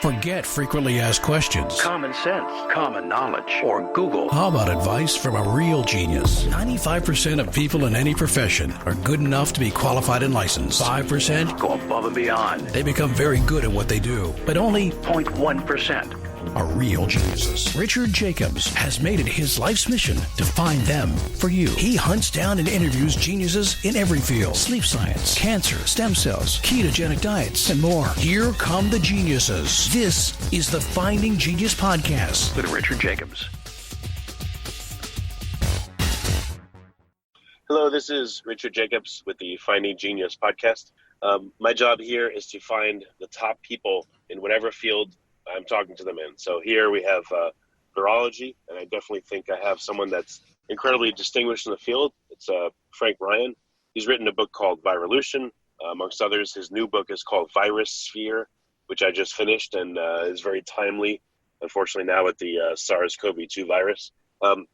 Forget frequently asked questions. Common sense, common knowledge, or Google. How about advice from a real genius? 95% of people in any profession are good enough to be qualified and licensed. 5% go above and beyond. They become very good at what they do, but only 0.1% are real geniuses. Richard Jacobs has made it his life's mission to find them for you. He hunts down and interviews geniuses in every field: sleep science, cancer, stem cells, ketogenic diets, and more. Here come the geniuses. This is the Finding Genius Podcast with Richard Jacobs. Hello, this is Richard Jacobs with the Finding Genius Podcast. My job here is to find the top people in whatever field I'm talking to them in. So here we have virology, and I definitely think I have someone that's incredibly distinguished in the field. It's Frank Ryan. He's written a book called Virusphere, amongst others. His new book is called Virusphere, which I just finished and is very timely, unfortunately now with the SARS-CoV-2 virus.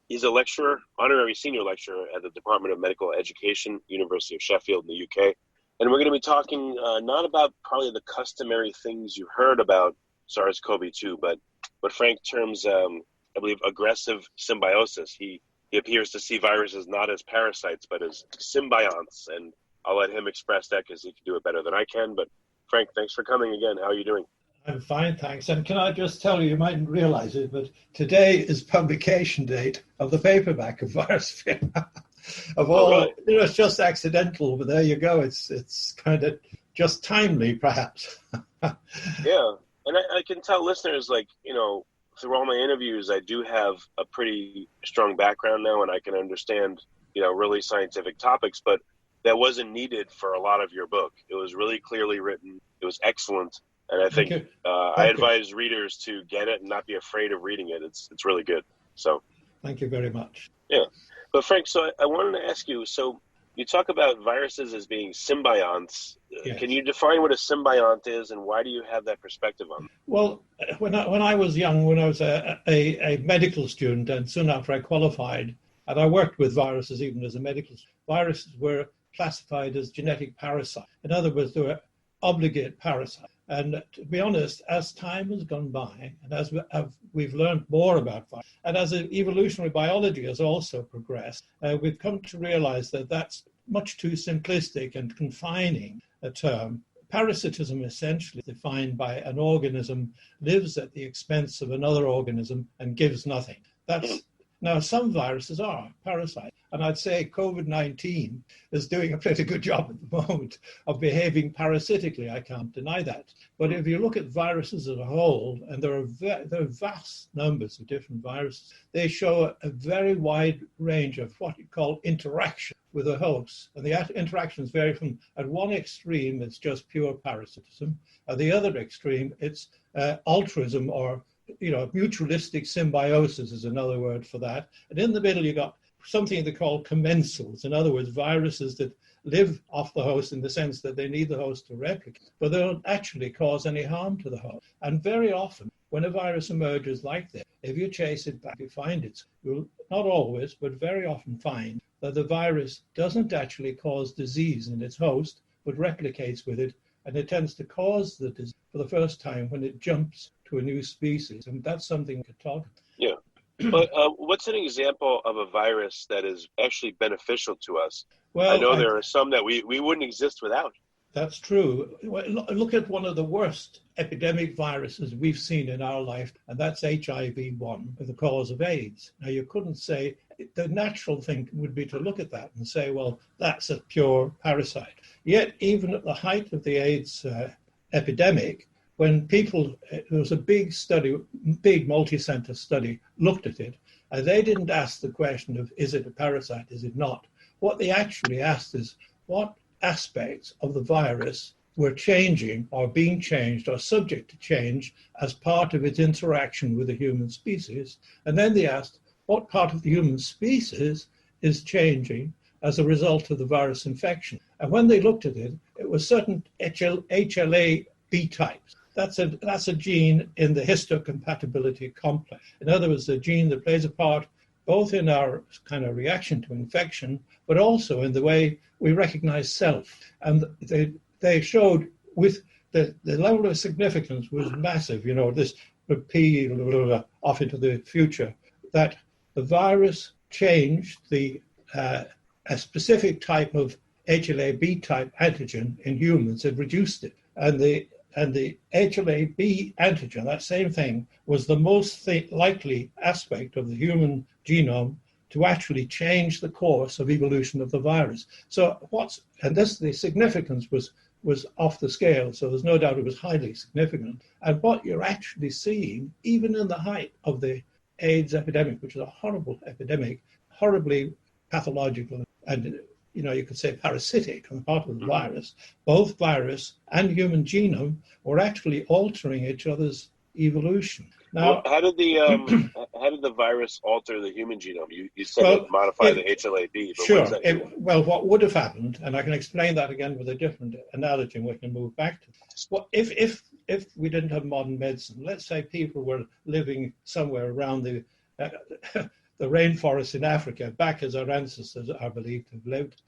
He's a lecturer, Honorary Senior Lecturer at the Department of Medical Education, University of Sheffield in the UK. And we're going to be talking not about probably the customary things you heard about SARS-CoV-2, but what Frank terms, I believe, aggressive symbiosis. He appears to see viruses not as parasites, but as symbionts, and I'll let him express that because he can do it better than I can. But Frank, thanks for coming again. How are you doing? I'm fine, thanks. And can I just tell you mightn't realize it, but today is publication date of the paperback of Virusphere. Of all, right. It's just accidental, but there you go. It's kind of just timely, perhaps. Yeah. And I can tell listeners, through all my interviews, I do have a pretty strong background now, and I can understand, really scientific topics, but that wasn't needed for a lot of your book. It was really clearly written. It was excellent. And I think I advise readers to get it and not be afraid of reading it. It's really good. So thank you very much. Yeah. But Frank, so I wanted to ask you, so you talk about viruses as being symbionts. Yes. Can you define what a symbiont is, and why do you have that perspective on it? Well, when I was young, when I was a medical student, and soon after I qualified, and I worked with viruses even as a medical student, viruses were classified as genetic parasites. In other words, they were obligate parasites. And to be honest, as time has gone by, and as we've learned more about viruses, and as evolutionary biology has also progressed, we've come to realize that that's much too simplistic and confining a term. Parasitism, essentially defined by an organism, lives at the expense of another organism and gives nothing. Now, some viruses are parasites, and I'd say COVID-19 is doing a pretty good job at the moment of behaving parasitically. I can't deny that. But if you look at viruses as a whole, and there are vast numbers of different viruses, they show a very wide range of what you call interaction with a host. And the interactions vary from, at one extreme, it's just pure parasitism. At the other extreme, it's altruism, or mutualistic symbiosis is another word for that. And in the middle, you got something they call commensals. In other words, viruses that live off the host in the sense that they need the host to replicate, but they don't actually cause any harm to the host. And very often, when a virus emerges like this, if you chase it back, you find it. You'll not always, but very often find that the virus doesn't actually cause disease in its host, but replicates with it, and it tends to cause the disease for the first time when it jumps to a new species, and that's something we could talk about. Yeah, but what's an example of a virus that is actually beneficial to us? Well, I know there are some that we wouldn't exist without. That's true. Look at one of the worst epidemic viruses we've seen in our life, and that's HIV-1, the cause of AIDS. Now, you couldn't say, the natural thing would be to look at that and say, well, that's a pure parasite. Yet, even at the height of the AIDS epidemic, when there was a big study, big multi-center study, looked at it, they didn't ask the question of, is it a parasite, is it not? What they actually asked is, what aspects of the virus were changing or being changed or subject to change as part of its interaction with the human species? And then they asked, what part of the human species is changing as a result of the virus infection? And when they looked at it, it was certain HLA-B types. That's a gene in the histocompatibility complex. In other words, a gene that plays a part both in our kind of reaction to infection, but also in the way we recognize self. And they showed with the level of significance was massive. This would P off into the future, that the virus changed a specific type of HLA-B type antigen in humans. It reduced it. And the HLA-B antigen, that same thing, was the most likely aspect of the human genome to actually change the course of evolution of the virus. So the significance was off the scale, so there's no doubt it was highly significant. And what you're actually seeing, even in the height of the AIDS epidemic, which is a horrible epidemic, horribly pathological, and you could say parasitic on the part of the virus, both virus and human genome were actually altering each other's evolution. Now, how did the virus alter the human genome? You said it modified the HLA-B. But sure. What What would have happened, and I can explain that again with a different analogy, and we can move back to this. Well, if we didn't have modern medicine, let's say people were living somewhere around the rainforest in Africa, back as our ancestors are believed to have lived,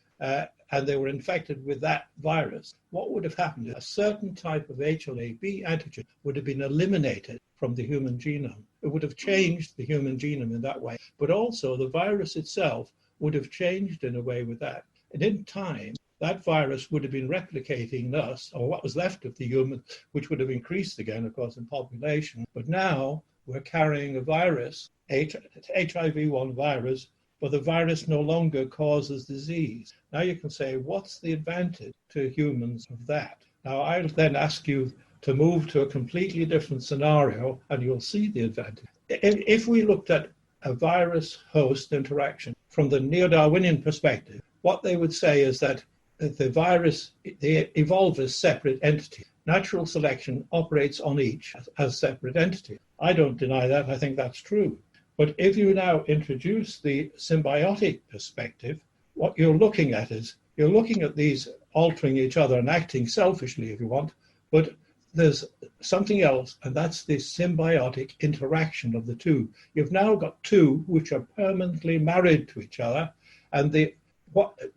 and they were infected with that virus, what would have happened? A certain type of HLA-B antigen would have been eliminated from the human genome. It would have changed the human genome in that way, but also the virus itself would have changed in a way with that. And in time, that virus would have been replicating us, or what was left of the human, which would have increased again, of course, in population. But now we're carrying a virus, HIV-1 virus, but the virus no longer causes disease. Now you can say, what's the advantage to humans of that? Now I'll then ask you to move to a completely different scenario, and you'll see the advantage. If we looked at a virus-host interaction from the neo-Darwinian perspective, what they would say is that the virus, they evolve as separate entities. Natural selection operates on each as separate entities. I don't deny that. I think that's true. But if you now introduce the symbiotic perspective, what you're looking at is you're looking at these altering each other and acting selfishly, if you want, but there's something else, and that's the symbiotic interaction of the two. You've now got two which are permanently married to each other, and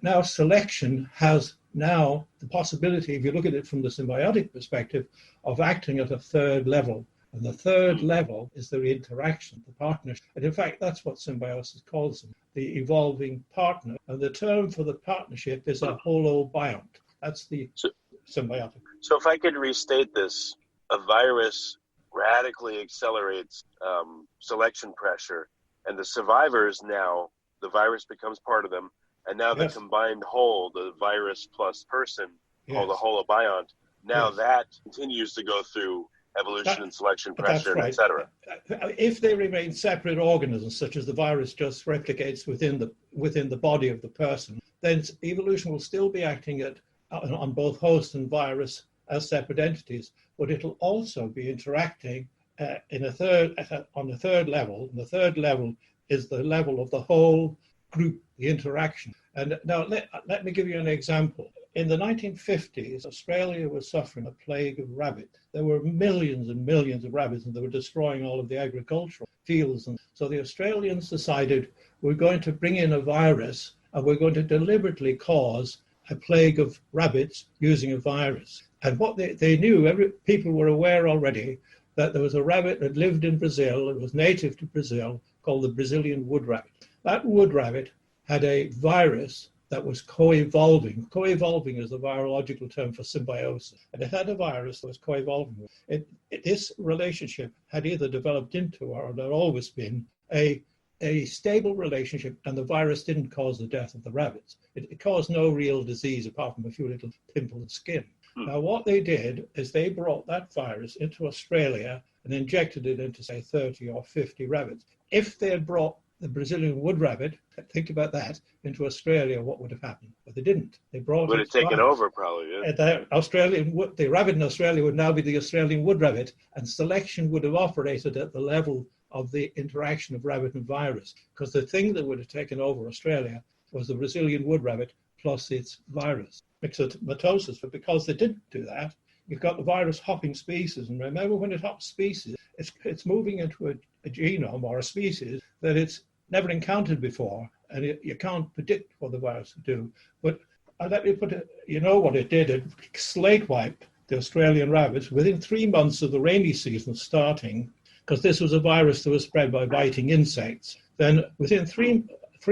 now selection has now the possibility, if you look at it from the symbiotic perspective, of acting at a third level. And the third level is the interaction, the partnership. And in fact, that's what Symbiosis calls them, the evolving partner. And the term for the partnership is a holobiont. That's the symbiotic. So if I could restate this, a virus radically accelerates selection pressure, and the survivors now, the virus becomes part of them, and now the combined whole, the virus plus person, called a holobiont, now that continues to go through evolution and selection pressure, right. etc. If they remain separate organisms, such as the virus just replicates within the body of the person, then evolution will still be acting on both host and virus as separate entities, but it'll also be interacting on a third level. And the third level is the level of the whole group, the interaction. And now let me give you an example. In the 1950s, Australia was suffering a plague of rabbits. There were millions and millions of rabbits, and they were destroying all of the agricultural fields. And so the Australians decided, we're going to bring in a virus, and we're going to deliberately cause a plague of rabbits using a virus. And what they knew, people were aware already, that there was a rabbit that lived in Brazil, it was native to Brazil, called the Brazilian wood rabbit. That wood rabbit had a virus that was coevolving. Coevolving is the virological term for symbiosis. And it had a virus that was coevolving. This relationship had either developed into or had always been a stable relationship, and the virus didn't cause the death of the rabbits. It caused no real disease apart from a few little pimples of skin. Now, what they did is they brought that virus into Australia and injected it into, say, 30 or 50 rabbits. If they had brought the Brazilian wood rabbit, think about that, into Australia, what would have happened? But they didn't. They brought would have taken over, probably. Yeah. The rabbit in Australia would now be the Australian wood rabbit, and selection would have operated at the level of the interaction of rabbit and virus, because the thing that would have taken over Australia was the Brazilian wood rabbit plus its virus, myxomatosis. But because they didn't do that, you've got the virus hopping species. And remember, when it hops species, it's moving into a genome or a species that it's never encountered before, and you can't predict what the virus will do. But let me put it, you know what it did? It slate wiped the Australian rabbits, within 3 months of the rainy season starting, because this was a virus that was spread by biting insects, then within three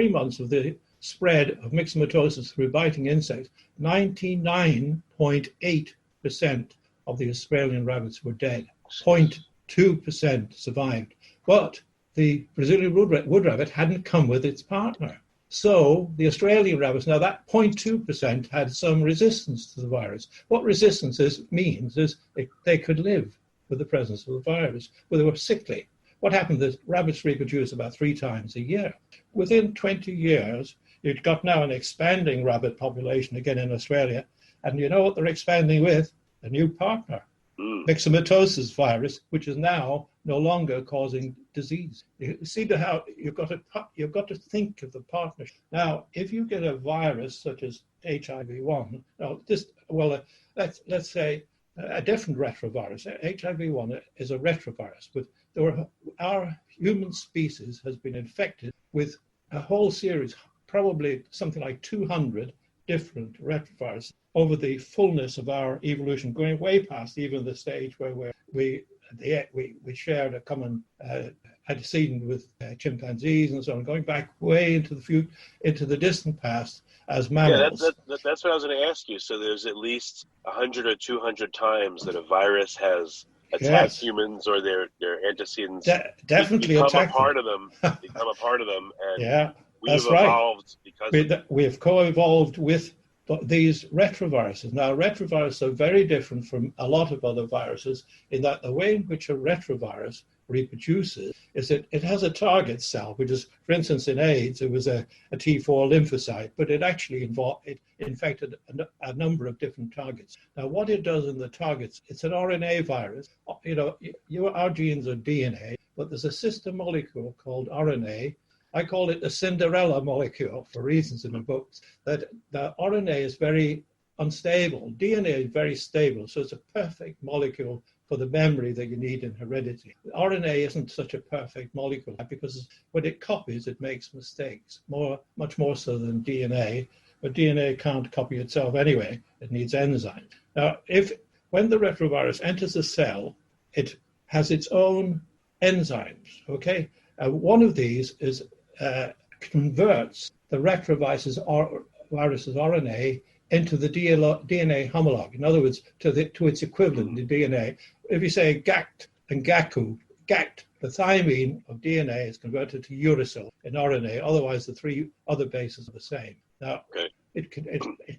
months of the spread of myxomatosis through biting insects, 99.8% of the Australian rabbits were dead. 0.2% survived. But the Brazilian wood rabbit hadn't come with its partner. So the Australian rabbits, now that 0.2% had some resistance to the virus. What resistance means is they could live with the presence of the virus, but they were sickly. What happened is rabbits reproduce about 3 times a year. Within 20 years, you've got now an expanding rabbit population again in Australia, and you know what they're expanding with? A new partner. Myxomatosis virus, which is now no longer causing disease. You see how you've got to think of the partnership. Now, if you get a virus such as HIV-1, let's say a different retrovirus. HIV-1 is a retrovirus, but our human species has been infected with a whole series, probably something like 200 different retroviruses over the fullness of our evolution, going way past even the stage where we shared a common antecedent with chimpanzees and so on, going back way into the distant past as mammals. Yeah, that's what I was going to ask you. So there's at least 100 or 200 times that a virus has attacked humans or their antecedents. Definitely become attacked a part of them, and yeah, we've that's evolved right. because we've co-evolved with these retroviruses. Now, retroviruses are very different from a lot of other viruses in that the way in which a retrovirus reproduces is that it has a target cell, which is, for instance, in AIDS, it was a T4 lymphocyte, but it actually infected a number of different targets. Now, what it does in the targets, it's an RNA virus. You know, our genes are DNA, but there's a sister molecule called RNA. I call it the Cinderella molecule for reasons in the books, that the RNA is very unstable. DNA is very stable, so it's a perfect molecule for the memory that you need in heredity. RNA isn't such a perfect molecule because when it copies, it makes mistakes, much more so than DNA. But DNA can't copy itself anyway. It needs enzymes. Now, when the retrovirus enters a cell, it has its own enzymes, okay? One of these is converts the retrovirus's RNA into the DNA homologue. In other words, to its equivalent, the DNA. If you say GACT and GACU, GACT, the thymine of DNA is converted to uracil in RNA. Otherwise, the 3 other bases are the same. Now, it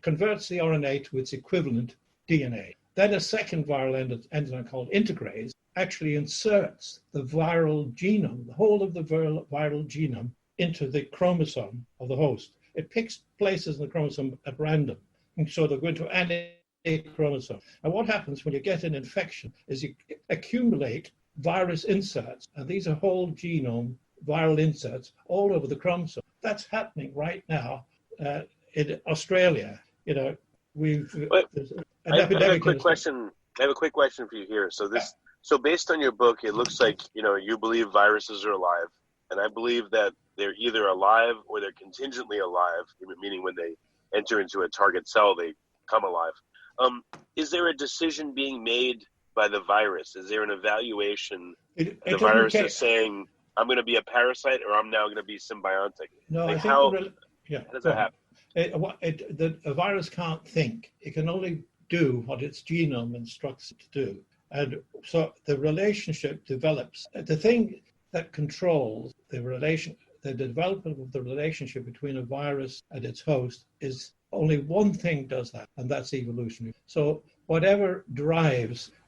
converts the RNA to its equivalent DNA. Then a second viral enzyme called integrase actually inserts the viral genome, the whole of the viral genome, into the chromosome of the host. It picks places in the chromosome at random. And so they're going to any chromosome. And what happens when you get an infection is you accumulate virus inserts, and these are whole genome viral inserts all over the chromosome. That's happening right now in Australia. You know, I have a quick question. I have a quick question for you here. So based on your book, it looks like you believe viruses are alive, and I believe that they're either alive or they're contingently alive, meaning when they enter into a target cell, they come alive. Is there a decision being made by the virus? Is there an evaluation? The virus is saying, I'm going to be a parasite or I'm now going to be symbiontic. No, I think how does that happen? A virus can't think. It can only do what its genome instructs it to do. And so the relationship develops. The thing that controls the development of the relationship between a virus and its host is only one thing does that, and that's evolution. So whatever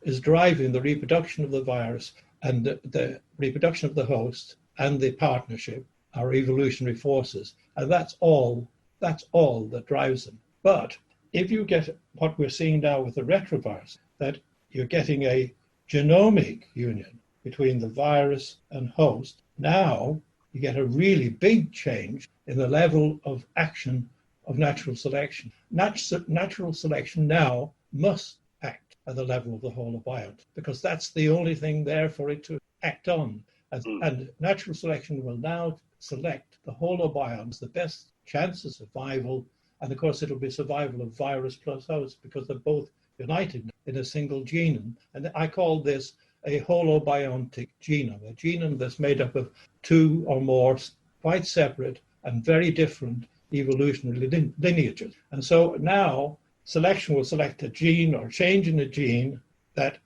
is driving the reproduction of the virus and the reproduction of the host and the partnership are evolutionary forces. And that's all that drives them. But if you get what we're seeing now with the retrovirus, that you're getting a genomic union between the virus and host, now you get a really big change in the level of action of natural selection. Natural selection now must act at the level of the holobiont because that's the only thing there for it to act on. And natural selection will now select the holobionts, the best chance of survival. And of course, it'll be survival of virus plus host because they're both united in a single genome. And I call this a holobiontic genome, a genome that's made up of two or more quite separate and very different evolutionary lineages. And so now selection will select a gene or change in a gene that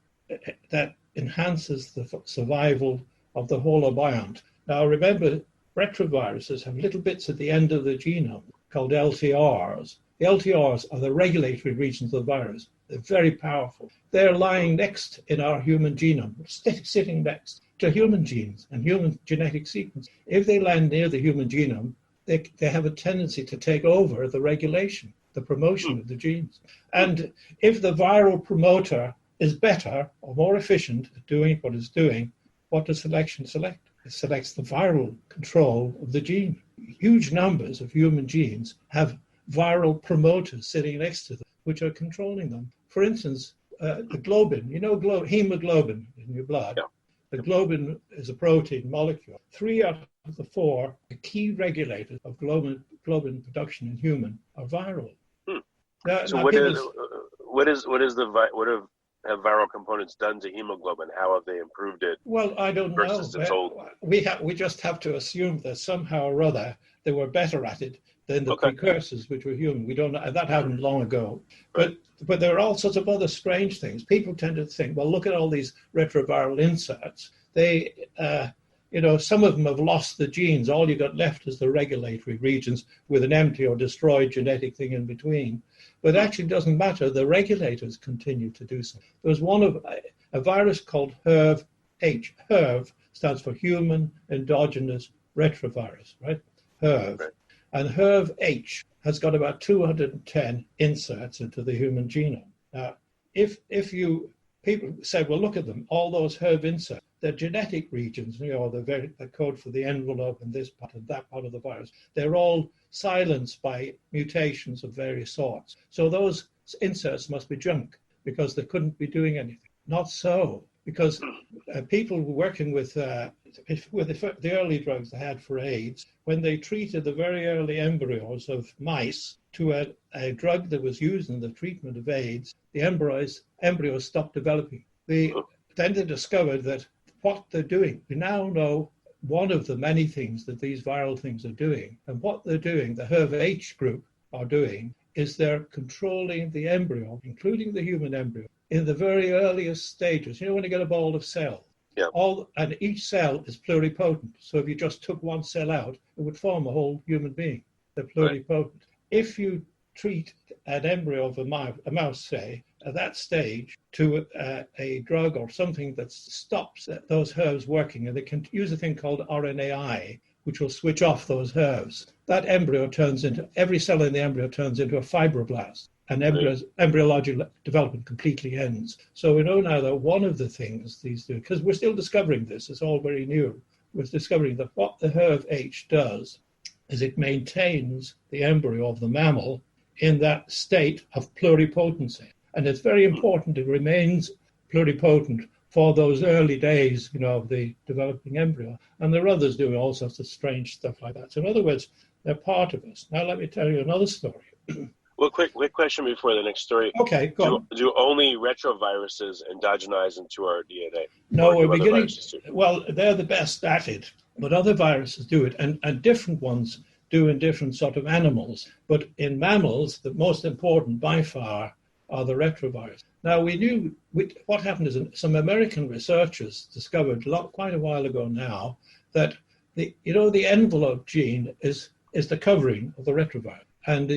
enhances the survival of the holobiont. Now remember, retroviruses have little bits at the end of the genome called LTRs. The LTRs are the regulatory regions of the virus. They're very powerful. They're lying next in our human genome, sitting next to human genes and human genetic sequence. If they land near the human genome, they have a tendency to take over the regulation, the promotion of the genes. And if the viral promoter is better or more efficient at doing what it's doing, what does selection select? It selects the viral control of the gene. Huge numbers of human genes have viral promoters sitting next to them, which are controlling them. For instance, the globin, hemoglobin in your blood. Yeah. The globin is a protein molecule. 3 out of the 4 key regulators of globin production in human are viral. So what have viral components done to hemoglobin? How have they improved it? Well, I don't versus know. Its old... We just have to assume that somehow or other they were better at it than the precursors, which were human. We don't know. That happened long ago. Right. But there are all sorts of other strange things. People tend to think, well, look at all these retroviral inserts. They, some of them have lost the genes. All you got left is the regulatory regions with an empty or destroyed genetic thing in between. But it actually doesn't matter. The regulators continue to do so. There was a virus called HERV-H. HERV stands for Human Endogenous Retrovirus, right? HERV. Right. And HERV-H has got about 210 inserts into the human genome. Now, people say, well, look at them, all those HERV inserts, they're genetic regions, the code for the envelope and this part and that part of the virus. They're all silenced by mutations of various sorts. So those inserts must be junk because they couldn't be doing anything. Not so, because people working with the early drugs they had for AIDS, when they treated the very early embryos of mice to a drug that was used in the treatment of AIDS, the embryos stopped developing. Then they discovered that what they're doing, we now know one of the many things that these viral things are doing, and what they're doing, the HERV-H group are doing, is they're controlling the embryo, including the human embryo, in the very earliest stages. When you get a ball of cells, and each cell is pluripotent. So if you just took one cell out, it would form a whole human being. They're pluripotent. Right. If you treat an embryo of a mouse, say, at that stage to a drug or something that stops those HERVs working, and they can use a thing called RNAi, which will switch off those HERVs. That embryo every cell in the embryo turns into a fibroblast, and embryological development completely ends. So we know now that one of the things these do, because we're still discovering this, it's all very new, we're discovering that what the HERV-H does is it maintains the embryo of the mammal in that state of pluripotency. And it's very important it remains pluripotent for those early days, of the developing embryo. And there are others doing all sorts of strange stuff like that. So in other words, they're part of us. Now let me tell you another story. Well, quick question before the next story. Okay, go on. Do only retroviruses endogenize into our DNA? No, we're beginning. Well, they're the best at it, but other viruses do it, and different ones do in different sort of animals. But in mammals, the most important by far are the retrovirus. Now, what happened is some American researchers discovered quite a while ago now that the envelope gene is the covering of the retrovirus, and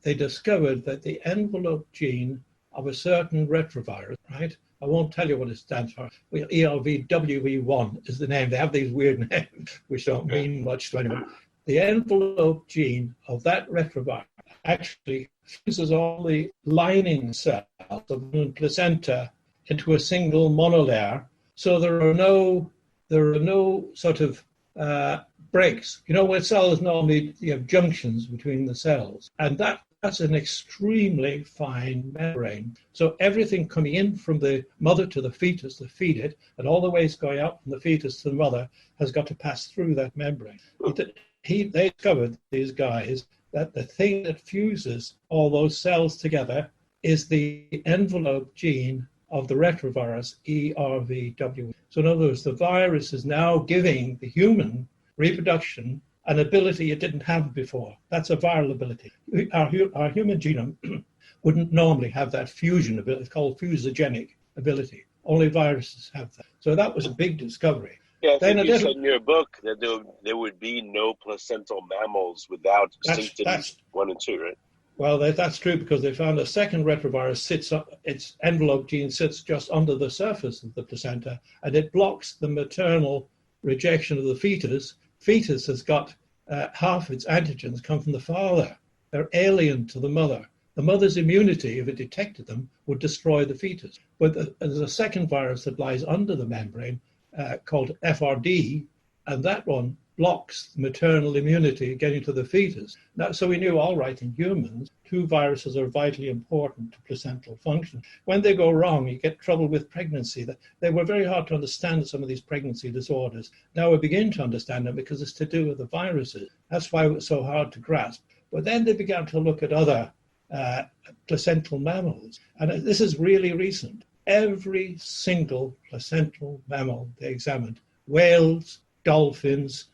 they discovered that the envelope gene of a certain retrovirus, right? I won't tell you what it stands for. ERVWE1 is the name. They have these weird names which don't mean much to anyone. The envelope gene of that retrovirus actually fuses all the lining cells of the placenta into a single monolayer. So there are no sort of breaks. Where cells normally you have junctions between the cells, and that's an extremely fine membrane. So everything coming in from the mother to the fetus to feed it, and all the ways going out from the fetus to the mother, has got to pass through that membrane. They discovered, these guys, that the thing that fuses all those cells together is the envelope gene of the retrovirus, ERVW. So in other words, the virus is now giving the human reproduction an ability it didn't have before. That's a viral ability. Our human genome wouldn't normally have that fusion ability. It's called fusogenic ability. Only viruses have that. So that was a big discovery. Yeah, I think you said in your book that there would be no placental mammals without symptoms 1 and 2, right? Well, that's true because they found a second retrovirus sits up, its envelope gene sits just under the surface of the placenta, and it blocks the maternal rejection of the fetus. Fetus has got half its antigens come from the father. They're alien to the mother. The mother's immunity, if it detected them, would destroy the fetus. But there's a second virus that lies under the membrane called FRD, and that one blocks maternal immunity getting to the fetus. Now, so we knew, all right, in humans, 2 viruses are vitally important to placental function. When they go wrong, you get trouble with pregnancy. They were very hard to understand, some of these pregnancy disorders. Now we begin to understand them because it's to do with the viruses. That's why it was so hard to grasp. But then they began to look at other placental mammals. And this is really recent. Every single placental mammal they examined, whales, dolphins,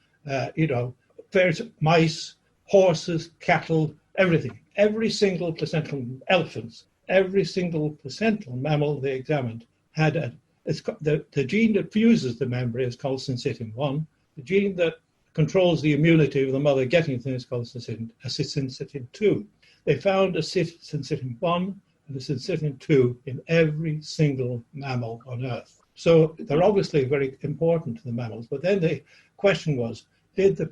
mice, horses, cattle, everything. Every single placental, elephants, every single placental mammal they examined had the gene that fuses the membrane is called syncytin-1. The gene that controls the immunity of the mother getting things is called syncytin-2. They found a syncytin-1 and a syncytin-2 in every single mammal on Earth. So they're obviously very important to the mammals. But then the question was, did the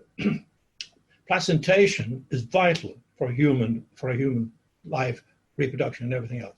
placentation is vital for human life, reproduction, and everything else?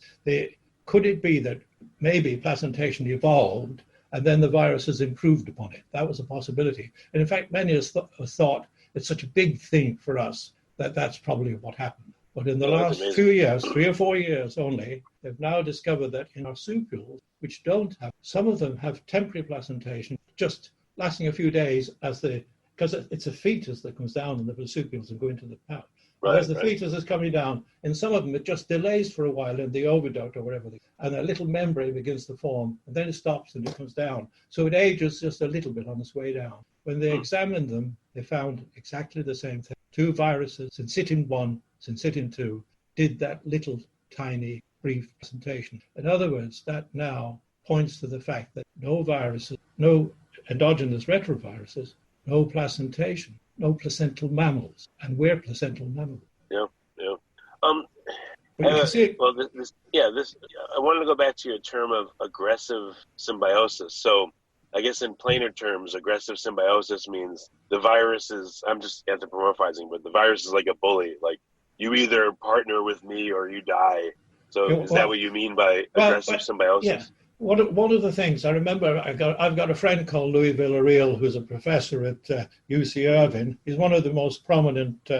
Could it be that maybe placentation evolved and then the virus has improved upon it? That was a possibility. And in fact, many have thought it's such a big thing for us that that's probably what happened. But in the last 2 years, 3 or 4 years only, they've now discovered that in marsupials, which don't have, some of them have temporary placentation, just lasting a few days because it's a fetus that comes down in the marsupials and go into the pouch. As the fetus is coming down, in some of them it just delays for a while in the oviduct or whatever, and a little membrane begins to form, and then it stops and it comes down. So it ages just a little bit on its way down. When they examined them, they found exactly the same thing. 2 viruses, syncytin-1, syncytin-2, did that little tiny brief placentation. In other words, that now points to the fact that no viruses, no endogenous retroviruses, no placentation, no placental mammals, and we're placental mammals. Yeah. But you can see it. Well, I wanted to go back to your term of aggressive symbiosis. So I guess in plainer terms, aggressive symbiosis means the virus is, I'm just anthropomorphizing, but the virus is like a bully. Like, you either partner with me or you die. So is that what you mean by aggressive symbiosis? Yeah. One of the things I remember, I've got a friend called Louis Villarreal, who's a professor at UC Irvine. He's one of the most prominent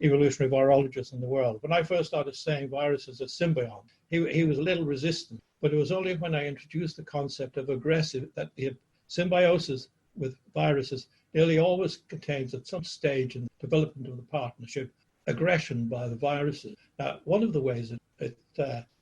evolutionary virologists in the world. When I first started saying viruses are symbiont, he was a little resistant. But it was only when I introduced the concept of aggressive, that the symbiosis with viruses nearly always contains at some stage in the development of the partnership aggression by the viruses. Now, one of the ways it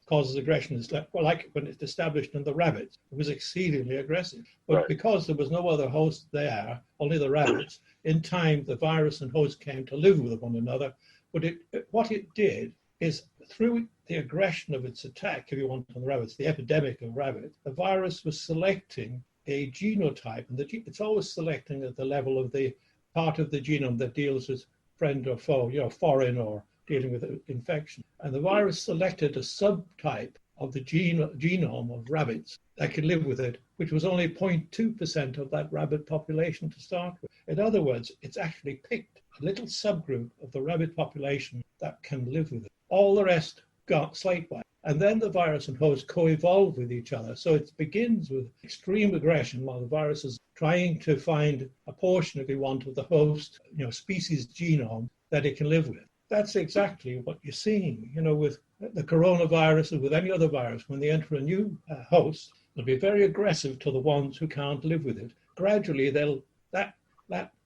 causes aggression is like when it's established in the rabbits. It was exceedingly aggressive. But because there was no other host there, only the rabbits, in time the virus and host came to live with one another. But what it did is, through the aggression of its attack, if you want, on the rabbits, the epidemic of rabbits, the virus was selecting a genotype. And it's always selecting at the level of the part of the genome that deals with friend or foe, foreign or dealing with infection. And the virus selected a subtype of the genome of rabbits that could live with it, which was only 0.2% of that rabbit population to start with. In other words, it's actually picked a little subgroup of the rabbit population that can live with it. All the rest got slate-wiped. And then the virus and host co-evolve with each other. So it begins with extreme aggression while the virus is trying to find a portion, if you want, of the host, species genome that it can live with. That's exactly what you're seeing, with the coronavirus and with any other virus. When they enter a new host, they'll be very aggressive to the ones who can't live with it. Gradually, that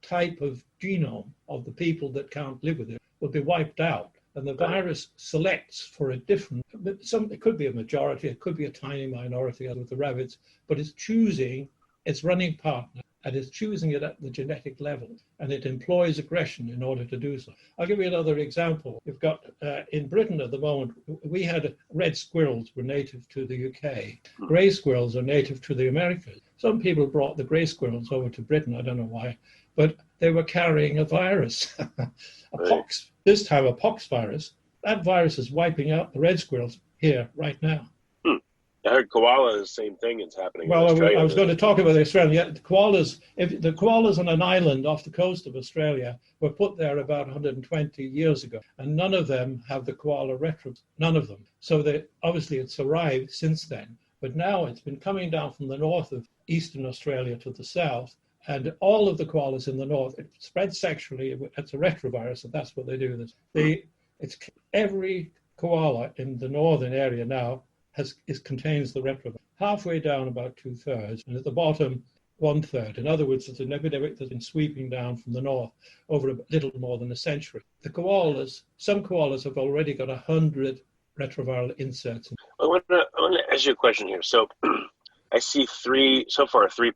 type of genome of the people that can't live with it will be wiped out. And the virus selects for a different, it could be a majority, it could be a tiny minority, as with the rabbits, but it's choosing its running partner, and it's choosing it at the genetic level, and it employs aggression in order to do so. I'll give you another example. You've got, in Britain at the moment, we had red squirrels were native to the UK. Grey squirrels are native to the Americas. Some people brought the grey squirrels over to Britain, I don't know why, but they were carrying a virus, a pox, this time a pox virus. That virus is wiping out the red squirrels here right now. I heard koala is the same thing. It's happening. Well, in Australia. I was going to talk about the Australian. Yeah, the koalas on an island off the coast of Australia were put there about 120 years ago, and none of them have the koala retro. None of them. So obviously it's arrived since then. But now it's been coming down from the north of eastern Australia to the south, and all of the koalas in the north, it spreads sexually. It's a retrovirus, and that's what they do. It's every koala in the northern area now contains the retrovirus. Halfway down, about 2/3, and at the bottom, 1/3. In other words, it's an epidemic that's been sweeping down from the north over a little more than a century. The koalas, some koalas have already got 100 retroviral inserts. I want to ask you a question here. So I see three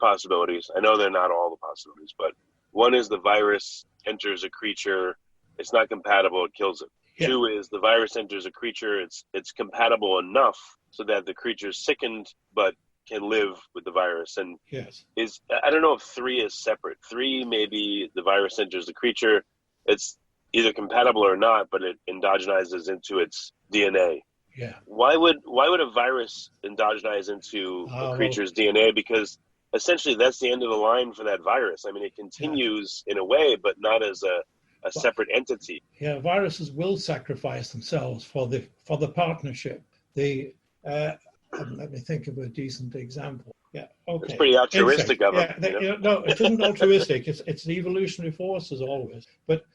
possibilities. I know they're not all the possibilities, but one is the virus enters a creature, it's not compatible, it kills it. Yeah. Two is the virus enters a creature, it's compatible enough so that the creature is sickened but can live with the virus. And yes, I don't know if three is separate. Three, maybe the virus enters the creature, it's either compatible or not, but it endogenizes into its DNA. Yeah. Why would a virus endogenize into a creature's DNA? Because essentially that's the end of the line for that virus. I mean, it continues in a way, but not as a separate entity. Yeah, viruses will sacrifice themselves for the partnership. Let me think of a decent example. Yeah, okay. It's pretty altruistic of them. Yeah, no, it isn't altruistic. It's the evolutionary force as always. But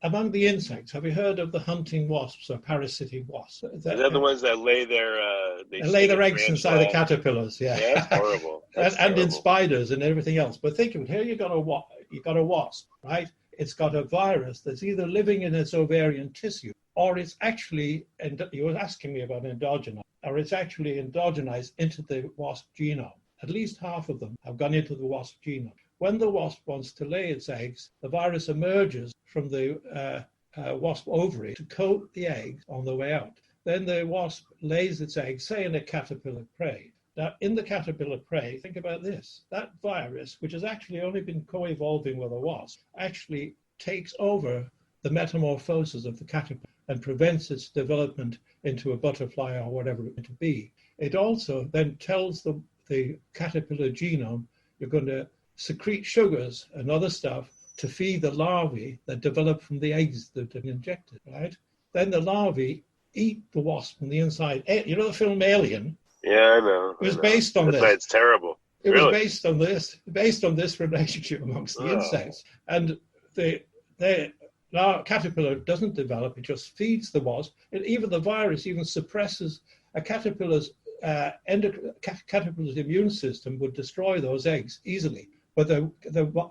among the insects, have you heard of the hunting wasps or parasitic wasps? They're the ones that lay their eggs inside the caterpillars. Yeah, that's horrible. And in spiders and everything else. But think of it. Here you got a wasp, right? It's got a virus that's either living in its ovarian tissue, or it's actually, and you were asking me about endogenous, or it's actually endogenized into the wasp genome. At least half of them have gone into the wasp genome. When the wasp wants to lay its eggs, the virus emerges from the wasp ovary to coat the eggs on the way out. Then the wasp lays its eggs, say in a caterpillar prey. Now, in the caterpillar prey, think about this. That virus, which has actually only been co-evolving with a wasp, actually takes over the metamorphosis of the caterpillar and prevents its development into a butterfly or whatever it may be. It also then tells the caterpillar genome, you're going to secrete sugars and other stuff to feed the larvae that develop from the eggs that have been injected, right? Then the larvae eat the wasp from the inside. You know the film Alien? Yeah, I know. It was based on this. That's why it's terrible. It was based on this relationship amongst the insects. And the caterpillar doesn't develop, it just feeds the wasp. And even the virus even suppresses a caterpillar's immune system would destroy those eggs easily. But the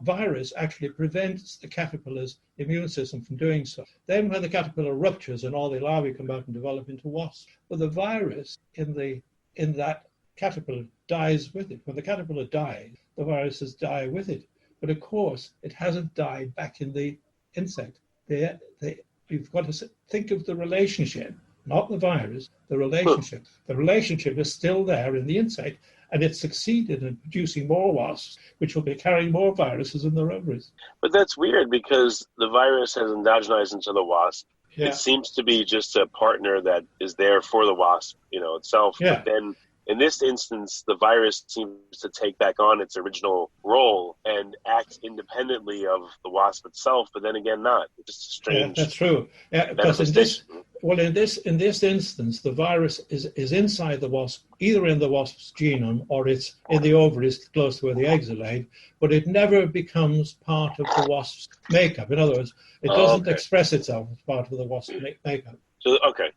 virus actually prevents the caterpillar's immune system from doing so. Then when the caterpillar ruptures and all the larvae come out and develop into wasps, but the virus in that caterpillar dies with it. When the caterpillar dies, the viruses die with it. But of course, it hasn't died back in the insect. You've got to think of the relationship, not the virus, the relationship. The relationship is still there in the insect, and it's succeeded in producing more wasps, which will be carrying more viruses in their ovaries. But that's weird because the virus has endogenized into the wasp. Yeah. It seems to be just a partner that is there for the wasp, itself. Yeah. But then in this instance, the virus seems to take back on its original role and act independently of the wasp itself, but then again, not. It's just strange. Yeah, that's true. Yeah, because in this instance, the virus is inside the wasp, either in the wasp's genome or it's in the ovaries close to where the eggs are laid, but it never becomes part of the wasp's makeup. In other words, it doesn't express itself as part of the wasp's makeup. So, okay.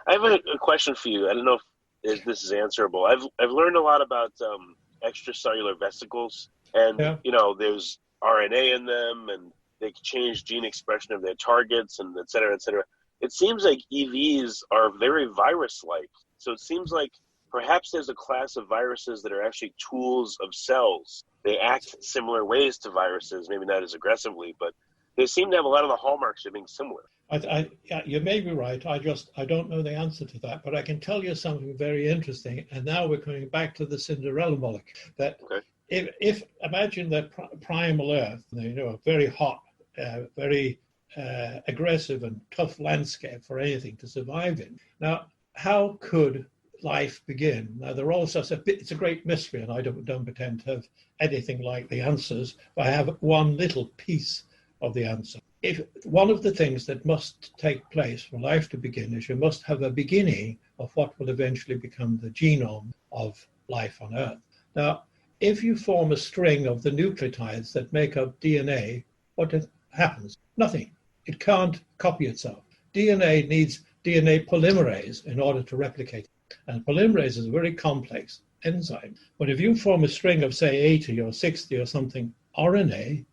I have a question for you. I don't know if this is answerable. I've learned a lot about extracellular vesicles, and there's RNA in them, and they change gene expression of their targets, and et cetera, et cetera. It seems like EVs are very virus-like. So it seems like perhaps there's a class of viruses that are actually tools of cells. They act similar ways to viruses, maybe not as aggressively, but they seem to have a lot of the hallmarks of being similar. Yeah, you may be right. I don't know the answer to that, but I can tell you something very interesting. And now we're coming back to the Cinderella molecule. That if imagine that primal Earth, a very hot, very aggressive and tough landscape for anything to survive in. Now, how could life begin? Now, there are all sorts of, it's a great mystery, and I don't pretend to have anything like the answers, but I have one little piece of the answer. If one of the things that must take place for life to begin is you must have a beginning of what will eventually become the genome of life on Earth. Now, if you form a string of the nucleotides that make up DNA, what happens? Nothing. It can't copy itself. DNA needs DNA polymerase in order to replicate. And polymerase is a very complex enzyme. But if you form a string of, say, 80 or 60 or something RNA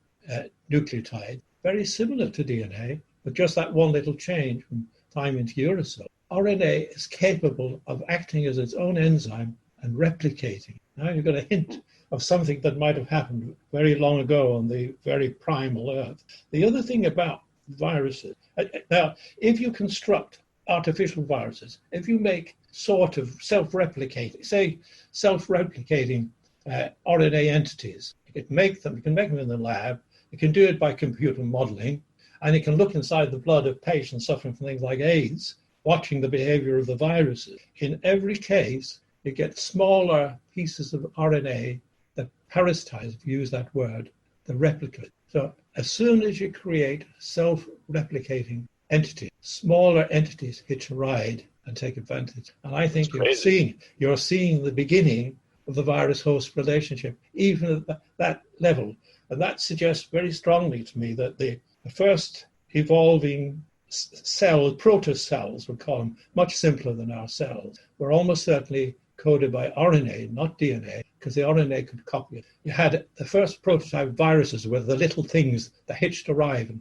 nucleotide, very similar to DNA, but just that one little change from time into uracil, RNA is capable of acting as its own enzyme and replicating. Now you've got a hint of something that might have happened very long ago on the very primal Earth. The other thing about viruses, now, if you construct artificial viruses, if you make sort of self-replicating, say self-replicating RNA entities, you can make them in the lab, you can do it by computer modeling, and you can look inside the blood of patients suffering from things like AIDS, watching the behavior of the viruses. In every case, you get smaller pieces of RNA that parasitize, if you use that word, the replicate. So as soon as you create self-replicating entities, smaller entities hitch a ride and take advantage. And I think you're seeing the beginning of the virus-host relationship, even at that level. And that suggests very strongly to me that the first evolving cells, protocells, we call them, much simpler than our cells, were almost certainly coded by RNA, not DNA, because the RNA could copy it. You had the first prototype viruses were the little things that hitched a ride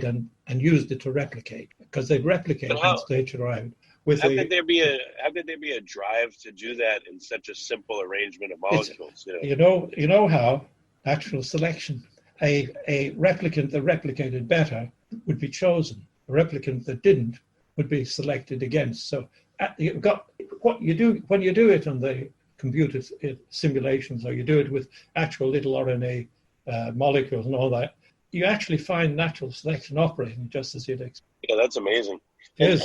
and used it to replicate, because they'd replicate once they hitched a ride. How could there be a drive to do that in such a simple arrangement of molecules? You know how? Natural selection. A replicant that replicated better would be chosen. A replicant that didn't would be selected against. So you've got what you do when you do it on the computer simulations, or you do it with actual little RNA molecules and all that. You actually find natural selection operating just as you'd expect. Yeah, that's amazing. Yes.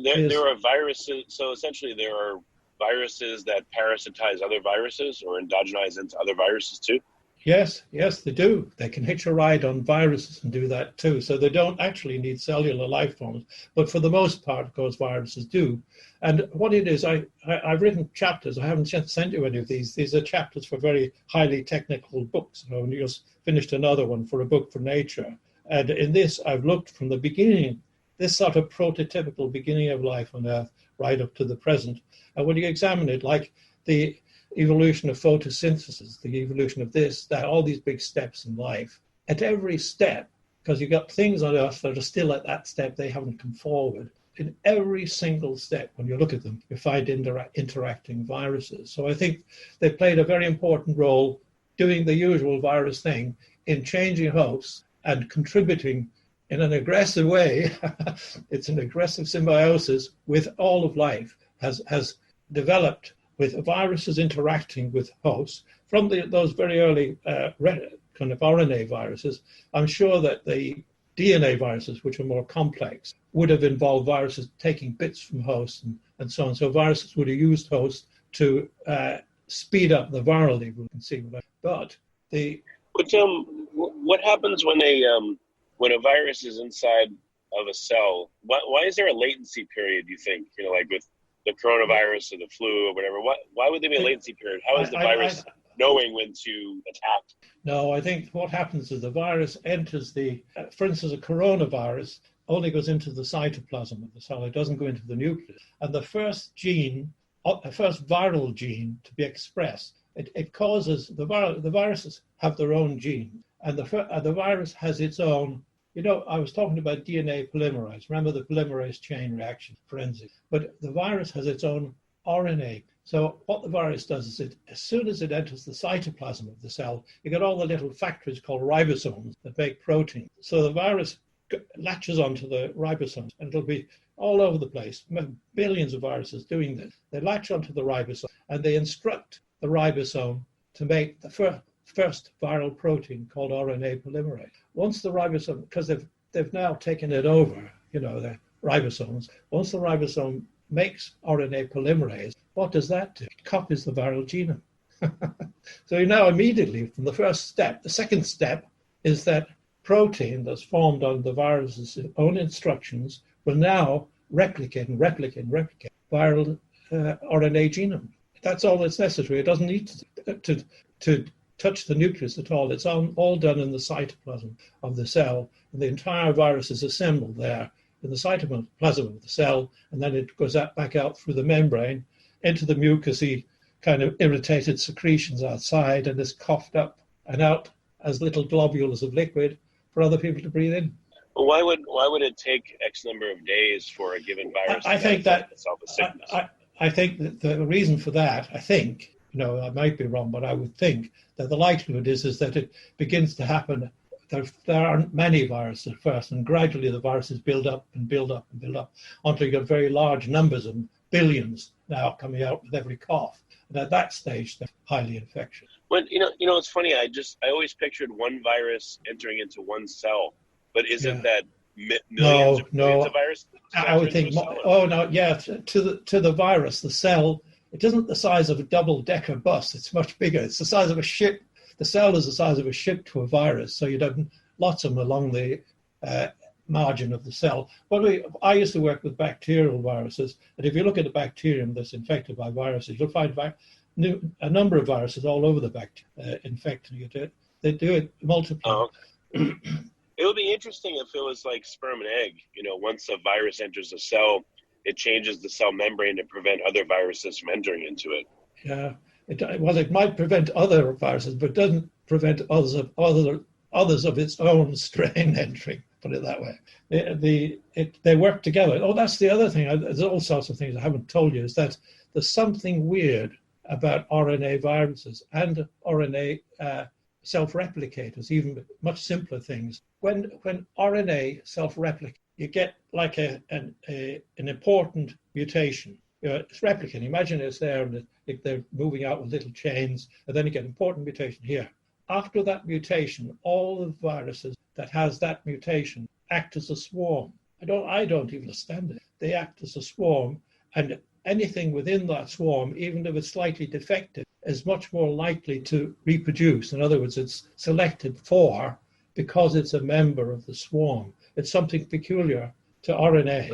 There are viruses. So essentially, there are viruses that parasitize other viruses or endogenize into other viruses too. Yes, they do. They can hitch a ride on viruses and do that too. So they don't actually need cellular life forms. But for the most part, of course, viruses do. And what it is, I've written chapters. I haven't yet sent you any of these. These are chapters for very highly technical books. I only just finished another one for a book for Nature. And in this, I've looked from the beginning, this sort of prototypical beginning of life on Earth right up to the present. And when you examine it, like the evolution of photosynthesis, the evolution of this, that, all these big steps in life. At every step, because you've got things on Earth that are still at that step, they haven't come forward. In every single step, when you look at them, you find interacting viruses. So I think they played a very important role doing the usual virus thing in changing hosts and contributing in an aggressive way. It's an aggressive symbiosis with all of life, has developed with viruses interacting with hosts from those very early kind of RNA viruses. I'm sure that the DNA viruses, which are more complex, would have involved viruses taking bits from hosts and so on. So viruses would have used hosts to speed up the viral evolution. But what happens when a virus is inside of a cell? Why is there a latency period, you think? Like with the coronavirus or the flu or whatever. Why would there be a latency period? How is the virus knowing when to attack? No, I think what happens is the virus enters for instance, a coronavirus only goes into the cytoplasm of the cell. It doesn't go into the nucleus. And the first viral gene to be expressed, it causes, the viruses have their own gene. And the virus has its own, I was talking about DNA polymerase. Remember the polymerase chain reaction forensic? But the virus has its own RNA. So what the virus does is as soon as it enters the cytoplasm of the cell, you get all the little factories called ribosomes that make protein. So the virus latches onto the ribosomes, and it'll be all over the place. Billions of viruses doing this. They latch onto the ribosome, and they instruct the ribosome to make the first viral protein called RNA polymerase. Once the ribosome, because they've now taken it over, the ribosomes. Once the ribosome makes RNA polymerase, what does that do? It copies the viral genome. So you now immediately, from the first step, the second step is that protein that's formed on the virus's own instructions will now replicate viral RNA genome. That's all that's necessary. It doesn't need to touch the nucleus at all. It's all done in the cytoplasm of the cell, and the entire virus is assembled there in the cytoplasm of the cell, and then it goes back out through the membrane into the mucousy kind of irritated secretions outside, and is coughed up and out as little globules of liquid for other people to breathe in. Well, why would it take X number of days for a given virus I to think that itself a sickness? I think that the reason for that, I might be wrong, but I would think that the likelihood is that it begins to happen. There aren't many viruses at first, and gradually the viruses build up until you get very large numbers of billions now coming out with every cough. And at that stage, they're highly infectious. Well, it's funny. I always pictured one virus entering into one cell, but isn't that millions of viruses? I would think. To the virus, the cell. It isn't the size of a double-decker bus. It's much bigger. It's the size of a ship. The cell is the size of a ship to a virus. So you'd have lots of them along the margin of the cell. I used to work with bacterial viruses, and if you look at the bacterium that's infected by viruses, you'll find a number of viruses all over the bacteria infecting it. They do it multiply. Oh, okay. It would be interesting if it was like sperm and egg. Once a virus enters a cell, it changes the cell membrane to prevent other viruses from entering into it. Yeah, it might prevent other viruses, but doesn't prevent others of its own strain entering. Put it that way. They work together. Oh, that's the other thing. There's all sorts of things I haven't told you. Is that there's something weird about RNA viruses and RNA self-replicators, even much simpler things. When RNA self-replicates, you get like an important mutation. It's replicating. Imagine it's there and they're moving out with little chains, and then you get important mutation here. After that mutation, all the viruses that has that mutation act as a swarm. I don't even understand it. They act as a swarm, and anything within that swarm, even if it's slightly defective, is much more likely to reproduce. In other words, it's selected for because it's a member of the swarm. It's something peculiar to RNA.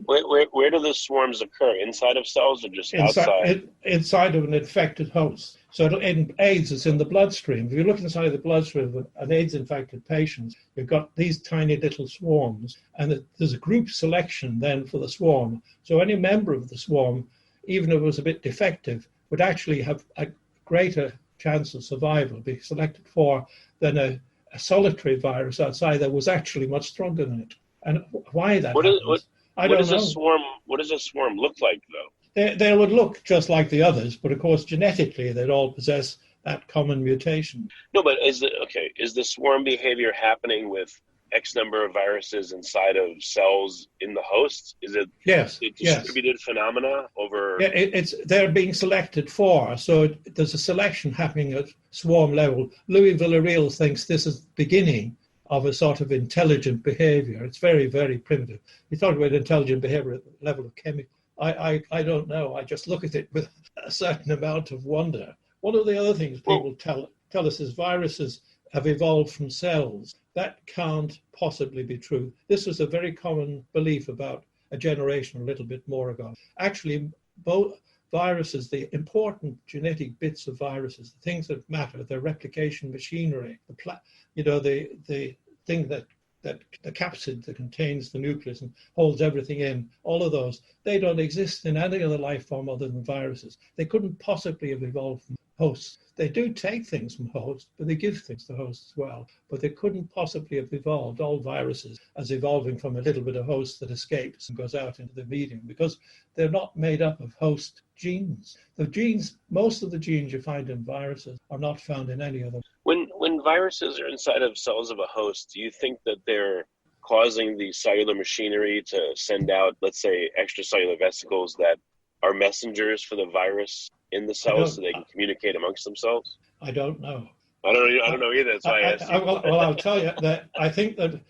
Where do the swarms occur? Inside of cells or just outside? Inside of an infected host. So in AIDS, it's in the bloodstream. If you look inside the bloodstream of an AIDS-infected patient, you've got these tiny little swarms, and there's a group selection then for the swarm. So any member of the swarm, even if it was a bit defective, would actually have a greater chance of survival, be selected for, than a solitary virus outside that was actually much stronger than it. And why that happens, I don't know. What does a swarm look like, though? They would look just like the others, but of course, genetically, they'd all possess that common mutation. No, but is the swarm behavior happening with X number of viruses inside of cells in the host? Is it a distributed phenomena over? Yeah, they're being selected for. So there's a selection happening at swarm level. Louis Villarreal thinks this is the beginning of a sort of intelligent behavior. It's very, very primitive. He thought about intelligent behavior at the level of chemical. I don't know. I just look at it with a certain amount of wonder. One of the other things people tell us is viruses have evolved from cells. That can't possibly be true. This was a very common belief about a generation, a little bit more ago. Actually, both viruses, the important genetic bits of viruses, the things that matter, their replication machinery, the thing that the capsid that contains the nucleus and holds everything in, all of those, they don't exist in any other life form other than viruses. They couldn't possibly have evolved from hosts. They do take things from hosts, but they give things to hosts as well. But they couldn't possibly have evolved all viruses as evolving from a little bit of host that escapes and goes out into the medium, because they're not made up of host genes. The genes, most of the genes you find in viruses are not found in any other. When viruses are inside of cells of a host, do you think that they're causing the cellular machinery to send out, let's say, extracellular vesicles that are messengers for the virus in the cells so they can communicate amongst themselves? I don't know. I don't know either. That's why I asked you. Well, I'll tell you that I think that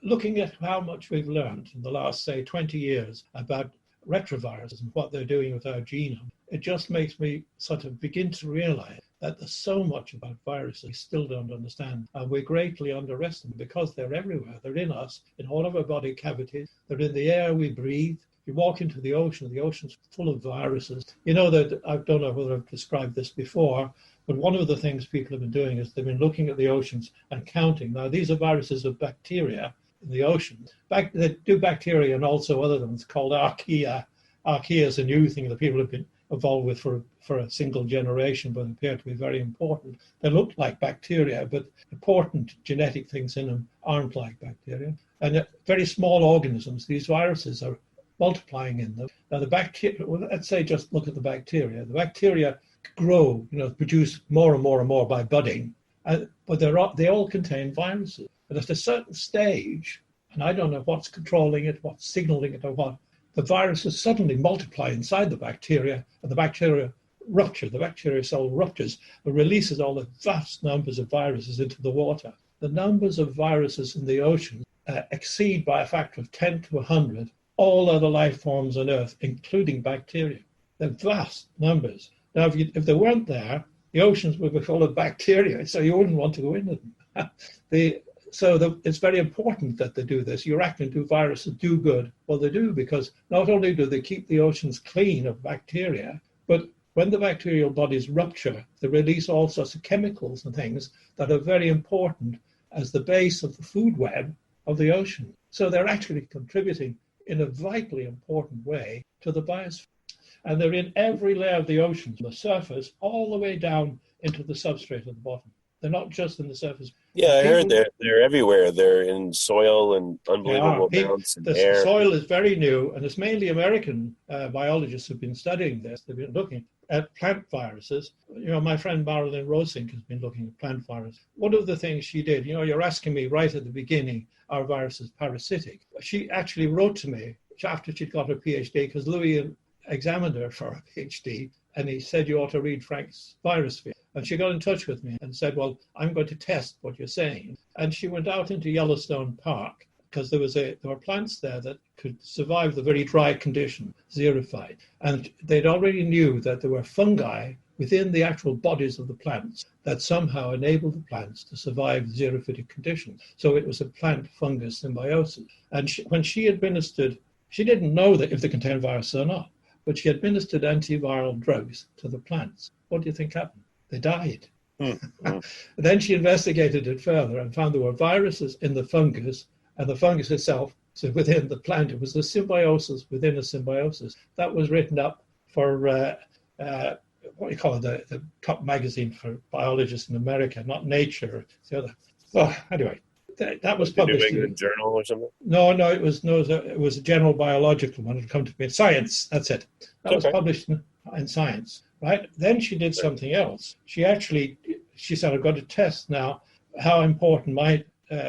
looking at how much we've learned in the last, say, 20 years about retroviruses and what they're doing with our genome, it just makes me sort of begin to realize that there's so much about viruses we still don't understand, and we greatly underestimate because they're everywhere. They're in us, in all of our body cavities. They're in the air we breathe. You walk into the ocean's full of viruses. You know that, I don't know whether I've described this before, but one of the things people have been doing is they've been looking at the oceans and counting. Now, these are viruses of bacteria in the ocean. They do bacteria and also other ones called archaea. Archaea is a new thing that people have been involved with for a single generation, but appear to be very important. They look like bacteria, but important genetic things in them aren't like bacteria. And very small organisms, these viruses are multiplying in them. Now the bacteria, well, let's say just look at the bacteria. The bacteria grow, produce more and more and more by budding, but they all contain viruses. But at a certain stage, and I don't know what's controlling it, what's signaling it or what, the viruses suddenly multiply inside the bacteria, and the bacteria rupture. The bacteria cell ruptures and releases all the vast numbers of viruses into the water. The numbers of viruses in the ocean exceed by a factor of 10 to 100 all other life forms on Earth, including bacteria. They're vast numbers. Now, if they weren't there, the oceans would be full of bacteria, so you wouldn't want to go into them. It's very important that they do this. You're asking, do viruses do good? Well, they do, because not only do they keep the oceans clean of bacteria, but when the bacterial bodies rupture, they release all sorts of chemicals and things that are very important as the base of the food web of the ocean. So they're actually contributing in a vitally important way to the biosphere. And they're in every layer of the ocean, from the surface all the way down into the substrate at the bottom. They're not just in the surface. Yeah, I heard they're everywhere. They're in soil and unbelievable amounts in air. The soil is very new, and it's mainly American biologists who've been studying this. They've been looking at plant viruses. My friend Marilyn Rosink has been looking at plant viruses. One of the things she did, you're asking me right at the beginning, are viruses parasitic? She actually wrote to me after she'd got her PhD, because Louis examined her for a PhD, and he said, you ought to read Frank's Virusphere. And she got in touch with me and said, well, I'm going to test what you're saying. And she went out into Yellowstone Park, because there were plants there that could survive the very dry condition, xerophyte. And they'd already knew that there were fungi within the actual bodies of the plants that somehow enabled the plants to survive xerophytic conditions. So it was a plant-fungus symbiosis. And when she administered, she didn't know that if they contained viruses or not, but she administered antiviral drugs to the plants. What do you think happened? They died. Then she investigated it further and found there were viruses in the fungus, and the fungus itself, so within the plant, it was a symbiosis within a symbiosis. That was written up for, what do you call it, the top magazine for biologists in America, not Nature, it's the other. Well, anyway, that was published. New England Journal or something? No, it was a general biological one. It come to be Science, that's it. That was published in Science. Right. Then she did something else. She said, I've got to test now how important might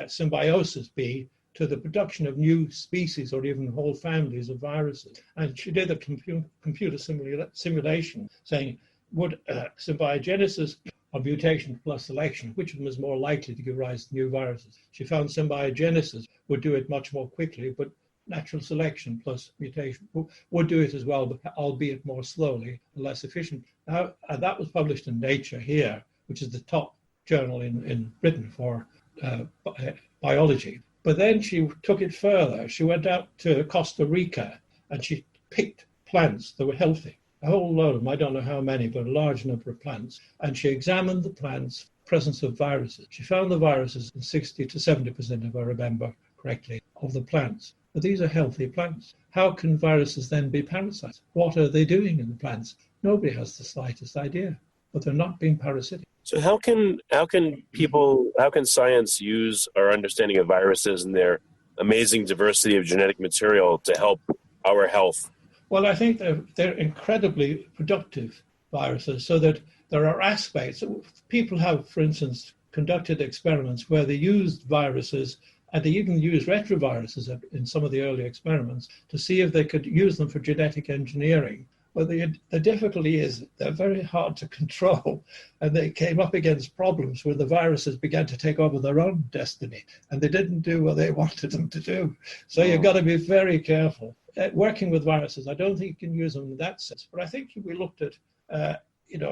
symbiosis be to the production of new species or even whole families of viruses. And she did a computer simulation saying, would symbiogenesis or mutation plus selection, which of them is more likely to give rise to new viruses? She found symbiogenesis would do it much more quickly, but natural selection plus mutation would do it as well, but albeit more slowly and less efficient. Now, that was published in Nature here, which is the top journal in Britain for biology. But then she took it further. She went out to Costa Rica and she picked plants that were healthy, a whole load of them, I don't know how many, but a large number of plants. And she examined the plants' presence of viruses. She found the viruses in 60 to 70%, if I remember correctly, of the plants. But these are healthy plants. How can viruses then be parasites? What are they doing in the plants? Nobody has the slightest idea. but they're not being parasitic. So how can science use our understanding of viruses and their amazing diversity of genetic material to help our health? Well, I think they're incredibly productive viruses, so that there are aspects. People have, for instance, conducted experiments where they used viruses, and they even used retroviruses in some of the early experiments to see if they could use them for genetic engineering. But the difficulty is they're very hard to control, and they came up against problems where the viruses began to take over their own destiny, and they didn't do what they wanted them to do. So you've got to be very careful. Working with viruses, I don't think you can use them in that sense, but I think if we looked at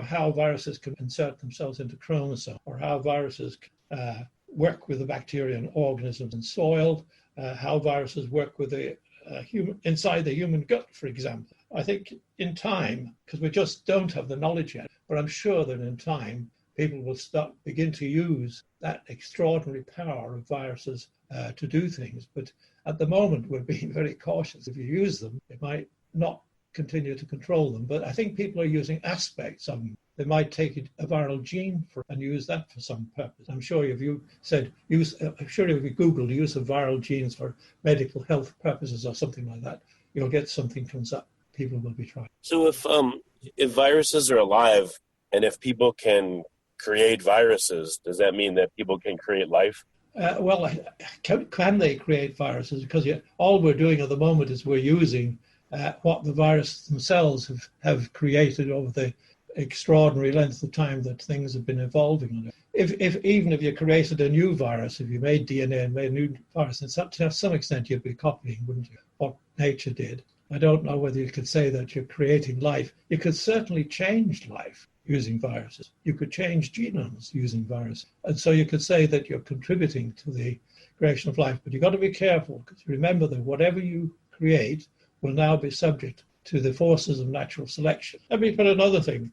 how viruses can insert themselves into chromosomes, or how viruses work with the bacteria and organisms in soil, how viruses work with the inside the human gut, for example. I think in time, because we just don't have the knowledge yet, but I'm sure that in time, people will begin to use that extraordinary power of viruses to do things. But at the moment, we're being very cautious. If you use them, it might not continue to control them. But I think people are using aspects of them. They might take a viral gene and use that for some purpose. I'm sure if you Google the use of viral genes for medical health purposes or something like that, you'll get something comes up. People will be trying. So if viruses are alive, and if people can create viruses, does that mean that people can create life? Well, can they create viruses? Because all we're doing at the moment is we're using what the viruses themselves have created over the extraordinary length of time that things have been evolving. Even if you created a new virus, if you made DNA and made a new virus, to some extent you'd be copying, wouldn't you, what nature did? I don't know whether you could say that you're creating life. You could certainly change life using viruses. You could change genomes using viruses. And so you could say that you're contributing to the creation of life. But you've got to be careful, because remember that whatever you create will now be subject to the forces of natural selection. Let me put another thing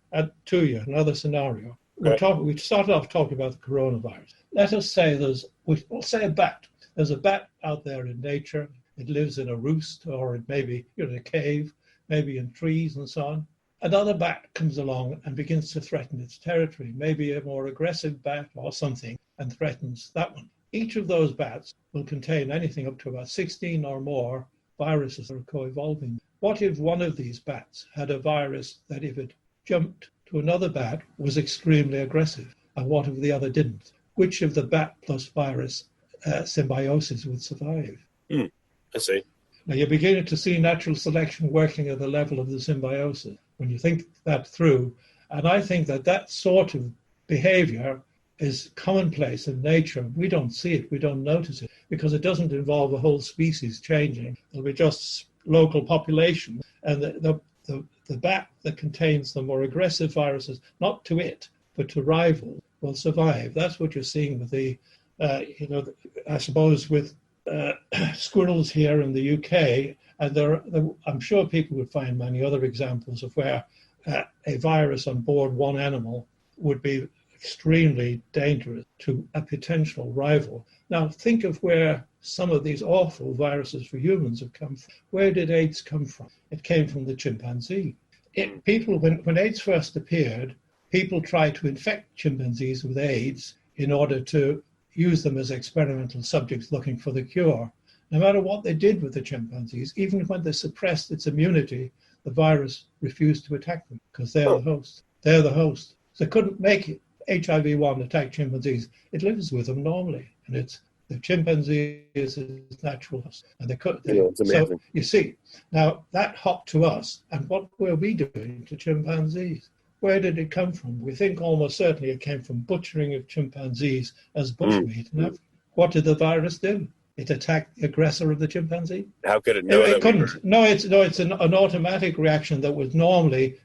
to you, another scenario. Right. We started off talking about the coronavirus. Let us say we'll say a bat. There's a bat out there in nature. It lives in a roost, or it may be in a cave, maybe in trees and so on. Another bat comes along and begins to threaten its territory, maybe a more aggressive bat or something, and threatens that one. Each of those bats will contain anything up to about 16 or more viruses that are co-evolving. What if one of these bats had a virus that, if it jumped to another bat, was extremely aggressive? And what if the other didn't? Which of the bat plus virus symbiosis would survive? I see. Now you're beginning to see natural selection working at the level of the symbiosis when you think that through. And I think that sort of behavior is commonplace in nature. We don't see it, we don't notice it, because it doesn't involve a whole species changing. It'll be just local population. And the bat that contains the more aggressive viruses, not to it, but to rivals, will survive. That's what you're seeing with I suppose with squirrels here in the UK, and I'm sure people would find many other examples of where a virus on board one animal would be extremely dangerous to a potential rival. Now, think of where some of these awful viruses for humans have come from. Where did AIDS come from? It came from the chimpanzee. When AIDS first appeared, people tried to infect chimpanzees with AIDS in order to use them as experimental subjects looking for the cure. No matter what they did with the chimpanzees, even when they suppressed its immunity, the virus refused to attack them because they're the host. They're the host. So they couldn't make HIV-1 attack chimpanzees. It lives with them normally, and the chimpanzee is its natural host. And it's amazing. So you see, now that hopped to us, and what were we doing to chimpanzees? Where did it come from? We think almost certainly it came from butchering of chimpanzees as bushmeat. What did the virus do? It attacked the aggressor of the chimpanzee. How could it know? It couldn't. No, it's an automatic reaction that would normally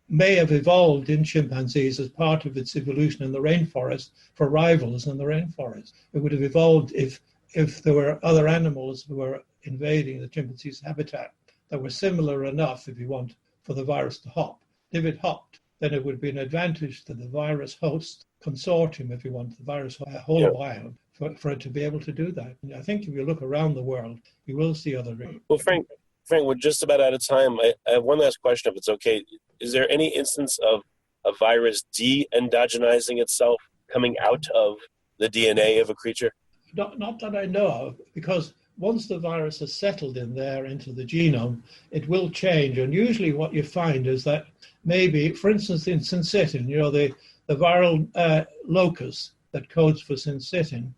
may have evolved in chimpanzees as part of its evolution in the rainforest for rivals in the rainforest. It would have evolved if there were other animals who were invading the chimpanzee's habitat that were similar enough, if you want, for the virus to hop. If it hopped, then it would be an advantage to the virus host consortium, if you want, the virus holobiome, for it to be able to do that. And I think if you look around the world, you will see other... Well, Frank, we're just about out of time. I have one last question, if it's okay. Is there any instance of a virus de-endogenizing itself, coming out of the DNA of a creature? Not that I know of, because once the virus has settled in there into the genome, it will change. And usually what you find is that maybe, for instance, in syncytin, the viral locus that codes for syncytin,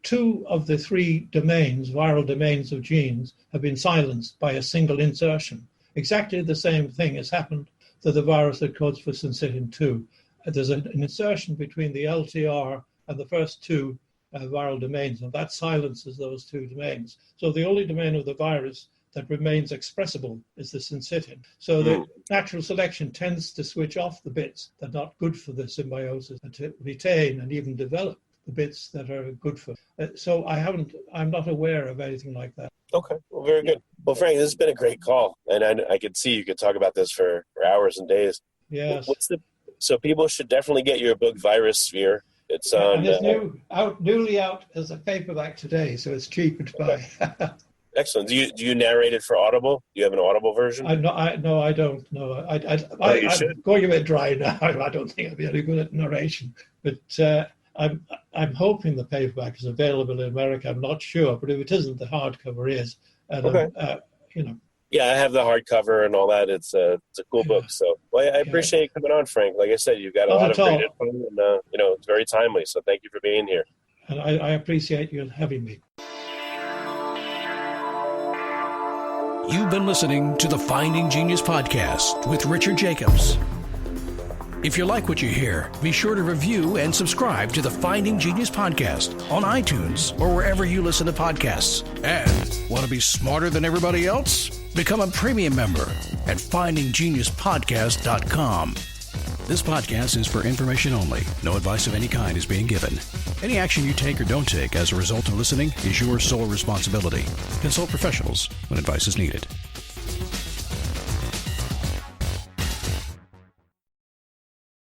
2 of the 3 domains, viral domains of genes, have been silenced by a single insertion. Exactly the same thing has happened to the virus that codes for syncytin 2. There's an insertion between the LTR and the first 2 viral domains, and that silences those 2 domains. So the only domain of the virus that remains expressible is the syncytin. So the natural selection tends to switch off the bits that are not good for the symbiosis and to retain and even develop the bits that are good for it. So I'm not aware of anything like that. Okay, well, very good. Well, Frank, this has been a great call, and I could see you could talk about this for hours and days. Yes. So people should definitely get your book, Virusphere. It's and it's newly out as a paperback today, so it's cheaper to buy. Excellent. Do you narrate it for Audible? Do you have an Audible version? No, I don't. No, I'm going a bit dry now. I don't think I'll be any good at narration. But I'm hoping the paperback is available in America. I'm not sure, but if it isn't, the hardcover is. And, okay. Yeah, I have the hardcover and all that. It's a cool book. So, well, I appreciate you coming on, Frank. Like I said, you've got a lot of great info, and it's very timely. So, thank you for being here. And I appreciate you having me. You've been listening to the Finding Genius podcast with Richard Jacobs. If you like what you hear, be sure to review and subscribe to the Finding Genius podcast on iTunes or wherever you listen to podcasts. And want to be smarter than everybody else? Become a premium member at findinggeniuspodcast.com. This podcast is for information only. No advice of any kind is being given. Any action you take or don't take as a result of listening is your sole responsibility. Consult professionals when advice is needed.